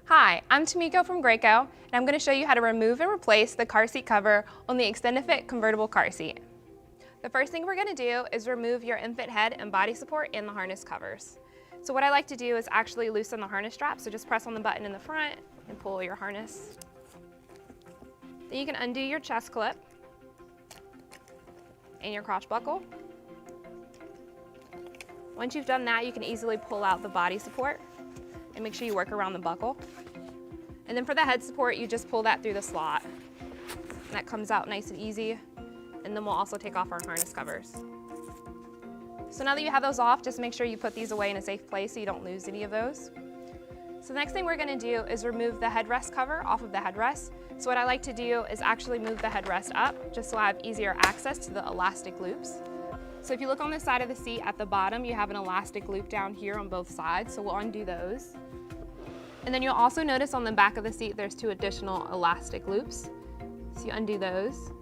Hi, I'm Tamiko from Graco, and I'm going to show you how to remove and replace the car seat cover on the SlimFit convertible car seat. The first thing we're going to do is remove your infant head and body support and the harness covers. So what I like to do is actually loosen the harness strap, so just press on the button in the front and pull your harness. Then you can undo your chest clip and your crotch buckle. Once you've done that, you can easily pull out the body support and make sure you work around the buckle. And then for the head support, you just pull that through the slot. And that comes out nice and easy. And then we'll also take off our harness covers. So now that you have those off, just make sure you put these away in a safe place so you don't lose any of those. So the next thing we're gonna do is remove the headrest cover off of the headrest. So what I like to do is actually move the headrest up just so I have easier access to the elastic loops. So if you look on the side of the seat at the bottom, you have an elastic loop down here on both sides, so we'll undo those. And then you'll also notice on the back of the seat there's 2 additional elastic loops. So you undo those.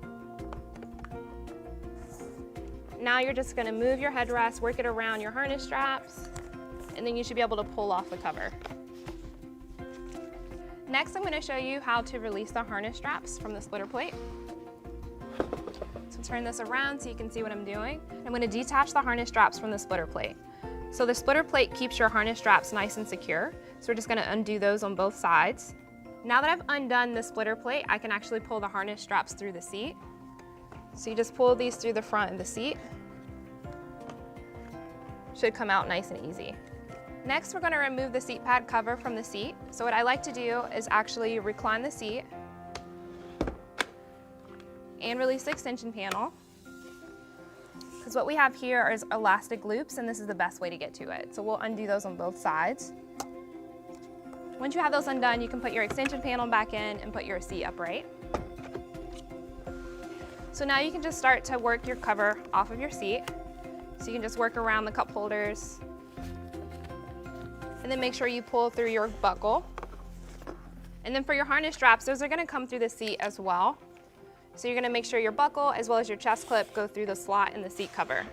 Now you're just going to move your headrest, work it around your harness straps, and then you should be able to pull off the cover. Next, I'm going to show you how to release the harness straps from the splitter plate. So turn this around so you can see what I'm doing. I'm going to detach the harness straps from the splitter plate. So the splitter plate keeps your harness straps nice and secure. So we're just going to undo those on both sides. Now that I've undone the splitter plate, I can actually pull the harness straps through the seat. So you just pull these through the front of the seat. Should come out nice and easy. Next, we're going to remove the seat pad cover from the seat. So what I like to do is actually recline the seat and release the extension panel. Because what we have here is elastic loops, and this is the best way to get to it. So we'll undo those on both sides. Once you have those undone, you can put your extension panel back in and put your seat upright. So now you can just start to work your cover off of your seat. So you can just work around the cup holders. And then make sure you pull through your buckle. And then for your harness straps, those are going to come through the seat as well. So you're going to make sure your buckle as well as your chest clip go through the slot in the seat cover.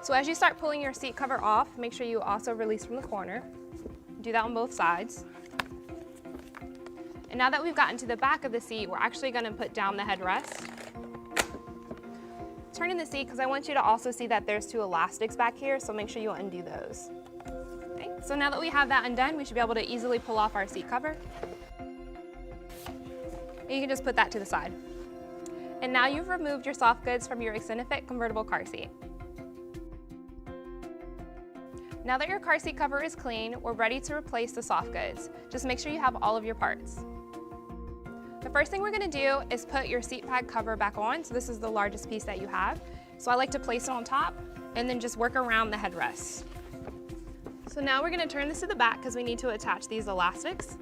So as you start pulling your seat cover off, make sure you also release from the corner. Do that on both sides. And now that we've gotten to the back of the seat, we're actually going to put down the headrest. Turn in the seat because I want you to also see that there's 2 elastics back here, so make sure you undo those. Okay, so now that we have that undone, we should be able to easily pull off our seat cover. And you can just put that to the side. And now you've removed your soft goods from your SlimFit convertible car seat. Now that your car seat cover is clean, we're ready to replace the soft goods. Just make sure you have all of your parts. The first thing we're going to do is put your seat pad cover back on. So this is the largest piece that you have. So I like to place it on top and then just work around the headrest. So now we're going to turn this to the back because we need to attach these elastics.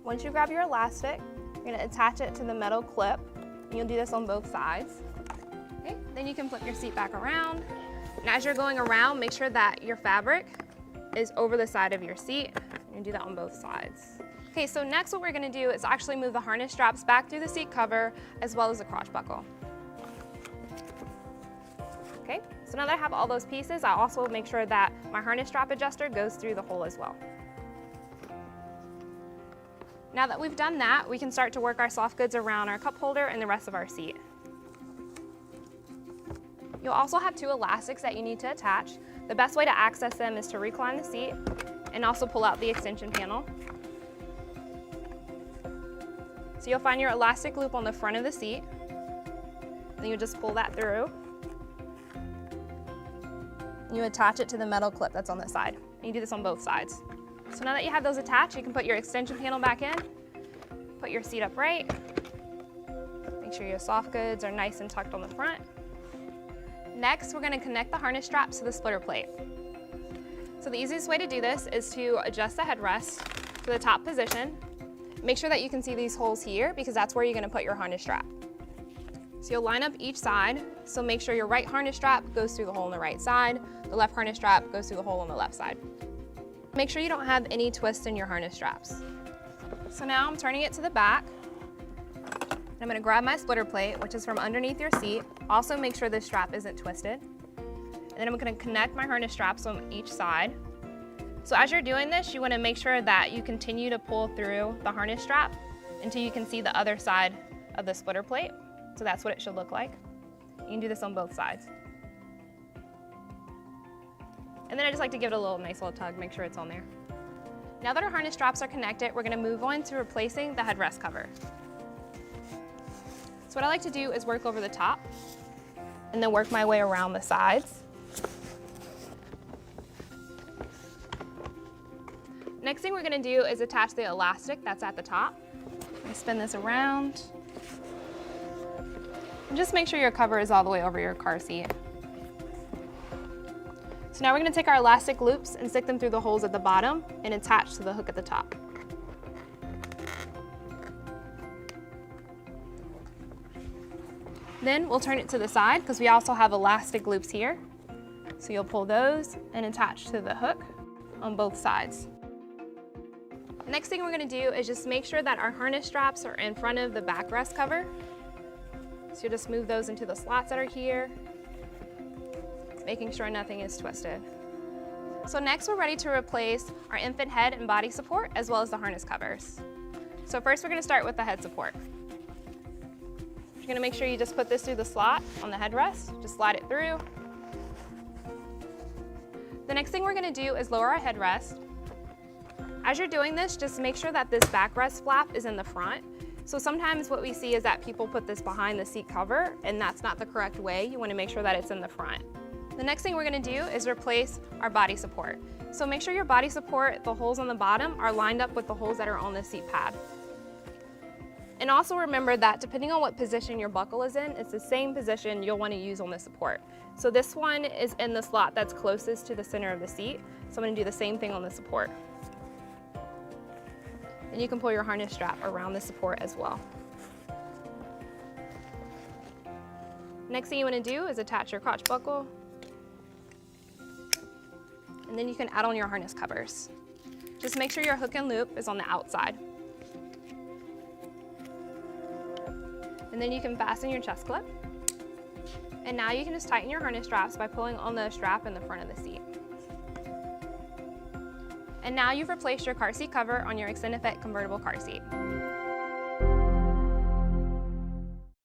Once you grab your elastic, you're going to attach it to the metal clip. And you'll do this on both sides. Okay, then you can flip your seat back around. And as you're going around, make sure that your fabric is over the side of your seat. And do that on both sides. Okay, so next what we're going to do is actually move the harness straps back through the seat cover as well as the crotch buckle. Okay, so now that I have all those pieces, I also will make sure that my harness strap adjuster goes through the hole as well. Now that we've done that, we can start to work our soft goods around our cup holder and the rest of our seat. You'll also have 2 elastics that you need to attach. The best way to access them is to recline the seat and also pull out the extension panel. So you'll find your elastic loop on the front of the seat. Then you just pull that through. You attach it to the metal clip that's on the side. And you do this on both sides. So now that you have those attached, you can put your extension panel back in, put your seat upright, make sure your soft goods are nice and tucked on the front. Next, we're going to connect the harness straps to the splitter plate. So the easiest way to do this is to adjust the headrest to the top position. Make sure that you can see these holes here because that's where you're going to put your harness strap. So you'll line up each side, so make sure your right harness strap goes through the hole on the right side, the left harness strap goes through the hole on the left side. Make sure you don't have any twists in your harness straps. So now I'm turning it to the back. I'm going to grab my splitter plate, which is from underneath your seat. Also make sure this strap isn't twisted. And then I'm going to connect my harness straps on each side. So as you're doing this, you want to make sure that you continue to pull through the harness strap until you can see the other side of the splitter plate. So that's what it should look like. You can do this on both sides. And then I just like to give it a nice little tug, make sure it's on there. Now that our harness straps are connected, we're going to move on to replacing the headrest cover. So what I like to do is work over the top and then work my way around the sides. Next thing we're going to do is attach the elastic that's at the top. I'm going to spin this around. And just make sure your cover is all the way over your car seat. So now we're going to take our elastic loops and stick them through the holes at the bottom and attach to the hook at the top. Then we'll turn it to the side because we also have elastic loops here. So you'll pull those and attach to the hook on both sides. Next thing we're going to do is just make sure that our harness straps are in front of the backrest cover. So you'll just move those into the slots that are here, making sure nothing is twisted. So next we're ready to replace our infant head and body support as well as the harness covers. So first we're going to start with the head support. You're going to make sure you just put this through the slot on the headrest, just slide it through. The next thing we're going to do is lower our headrest. As you're doing this, just make sure that this backrest flap is in the front. So sometimes what we see is that people put this behind the seat cover, and that's not the correct way. You want to make sure that it's in the front. The next thing we're going to do is replace our body support. So make sure your body support, the holes on the bottom, are lined up with the holes that are on the seat pad. And also remember that depending on what position your buckle is in, it's the same position you'll want to use on the support. So this one is in the slot that's closest to the center of the seat. So I'm going to do the same thing on the support. And you can pull your harness strap around the support as well. Next thing you want to do is attach your crotch buckle. And then you can add on your harness covers. Just make sure your hook and loop is on the outside. And then you can fasten your chest clip. And now you can just tighten your harness straps by pulling on the strap in the front of the seat. And now you've replaced your car seat cover on your ExtendedFit convertible car seat.